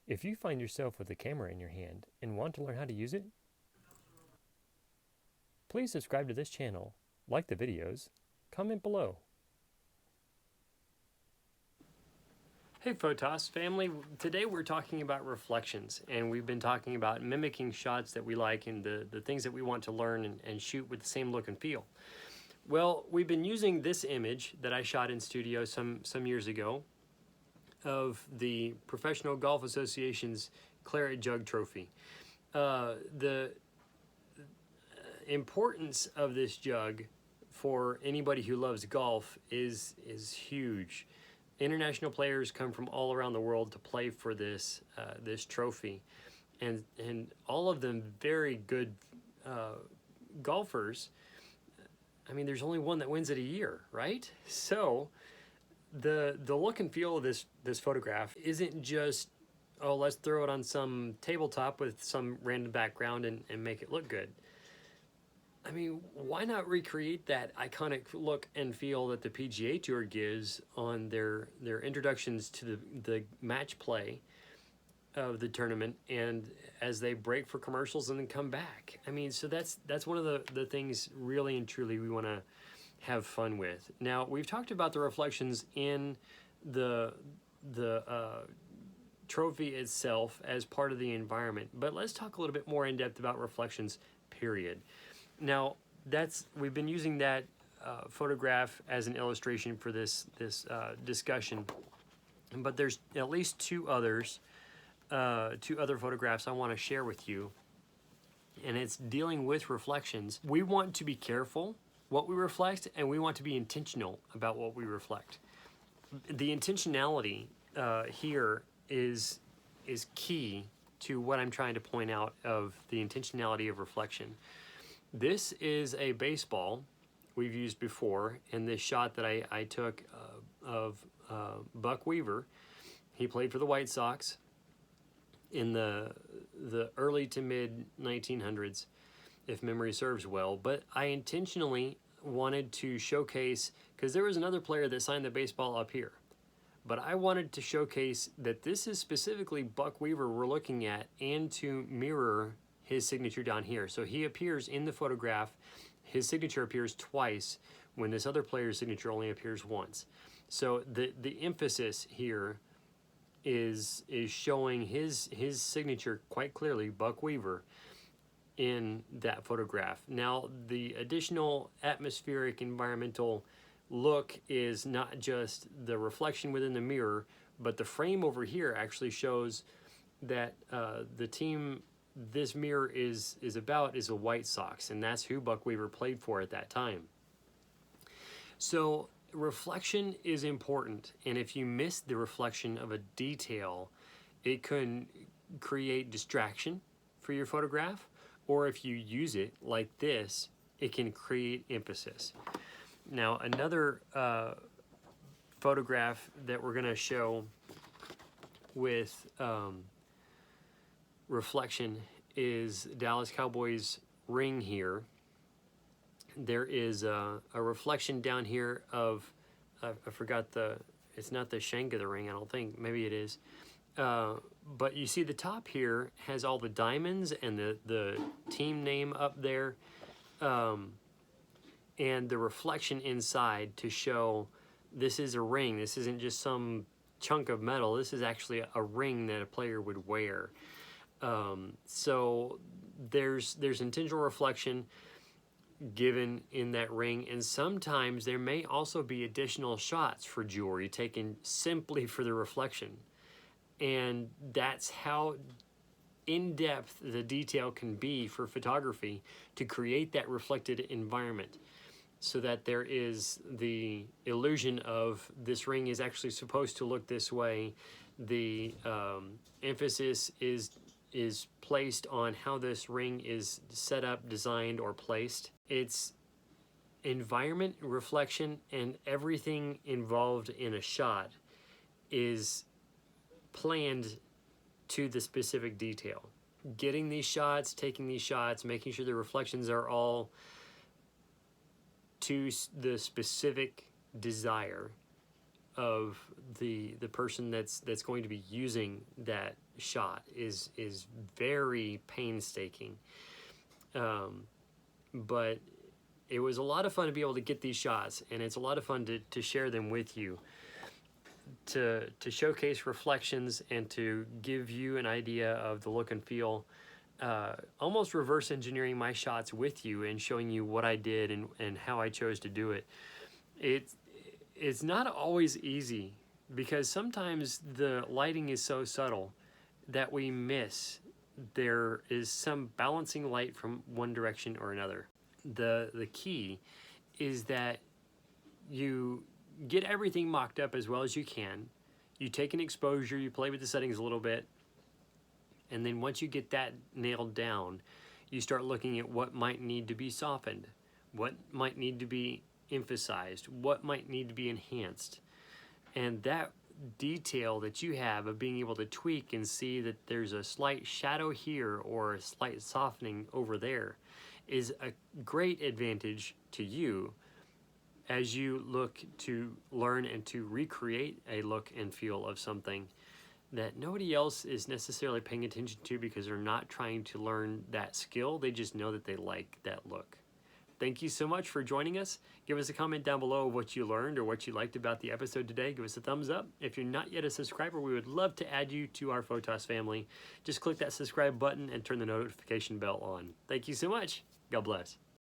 If you find yourself with a camera in your hand and want to learn how to use it, please subscribe to this channel, like the videos, comment below. Hey Photos family, today we're talking about reflections, and we've been talking about mimicking shots that we like and the things that we want to learn and shoot with the same look and feel. Well, we've been using this image that I shot in studio some years ago of the Professional Golf Association's Claret Jug Trophy. The importance of this jug for anybody who loves golf is huge. International players come from all around the world to play for this this trophy, and all of them very good golfers. I mean, there's only one that wins it a year, right? So the look and feel of this photograph isn't just, oh, let's throw it on some tabletop with some random background and make it look good. I mean, why not recreate that iconic look and feel that the PGA Tour gives on their introductions to the match play of the tournament, and as they break for commercials and then come back. I mean, so that's one of the things really and truly we want to have fun with. Now, we've talked about the reflections in the trophy itself as part of the environment, but let's talk a little bit more in depth about reflections, period. Now, we've been using that photograph as an illustration for this discussion, but there's at least two other photographs I want to share with you, and it's dealing with reflections. We want to be careful what we reflect, and we want to be intentional about what we reflect. The intentionality here is key to what I'm trying to point out of the intentionality of reflection. This is a baseball we've used before in this shot that I took of Buck Weaver. He played for the White Sox in the early to mid 1900s, if memory serves well. But I intentionally wanted to showcase, because there was another player that signed the baseball up here, but I wanted to showcase that this is specifically Buck Weaver we're looking at, and to mirror his signature down here. So he appears in the photograph, his signature appears twice when this other player's signature only appears once. So the emphasis here is showing his signature quite clearly, Buck Weaver, in that photograph. Now, the additional atmospheric environmental look is not just the reflection within the mirror, but the frame over here actually shows that the team this mirror is about is the White Sox, and that's who Buck Weaver played for at that time. So reflection is important, and if you miss the reflection of a detail, it can create distraction for your photograph, or if you use it like this, it can create emphasis. Now, another photograph that we're going to show with reflection is Dallas Cowboys ring here. There is a reflection down here of, I forgot it's not the shank of the ring, I don't think, maybe it is. But you see the top here has all the diamonds and the team name up there, and the reflection inside to show this is a ring. This isn't just some chunk of metal. This is actually a ring that a player would wear. So there's intentional reflection given in that ring, and sometimes there may also be additional shots for jewelry taken simply for the reflection, and that's how in-depth the detail can be for photography to create that reflected environment, so that there is the illusion of this ring is actually supposed to look this way. The emphasis is placed on how this ring is set up, designed, or placed. It's environment, reflection, and everything involved in a shot is planned to the specific detail. Getting these shots, taking these shots, making sure the reflections are all to the specific desire of the person that's going to be using that shot is very painstaking. But it was a lot of fun to be able to get these shots, and it's a lot of fun to share them with you, to showcase reflections and to give you an idea of the look and feel, almost reverse engineering my shots with you and showing you what I did and how I chose to do it. It's not always easy, because sometimes the lighting is so subtle that we miss there is some balancing light from one direction or another. The key is that you get everything mocked up as well as you can. You take an exposure, you play with the settings a little bit, and then once you get that nailed down, you start looking at what might need to be softened, what might need to be emphasized, what might need to be enhanced. And that detail that you have of being able to tweak and see that there's a slight shadow here or a slight softening over there is a great advantage to you as you look to learn and to recreate a look and feel of something that nobody else is necessarily paying attention to, because they're not trying to learn that skill. They just know that they like that look. Thank you so much for joining us. Give us a comment down below of what you learned or what you liked about the episode today. Give us a thumbs up. If you're not yet a subscriber, we would love to add you to our Photos family. Just click that subscribe button and turn the notification bell on. Thank you so much. God bless.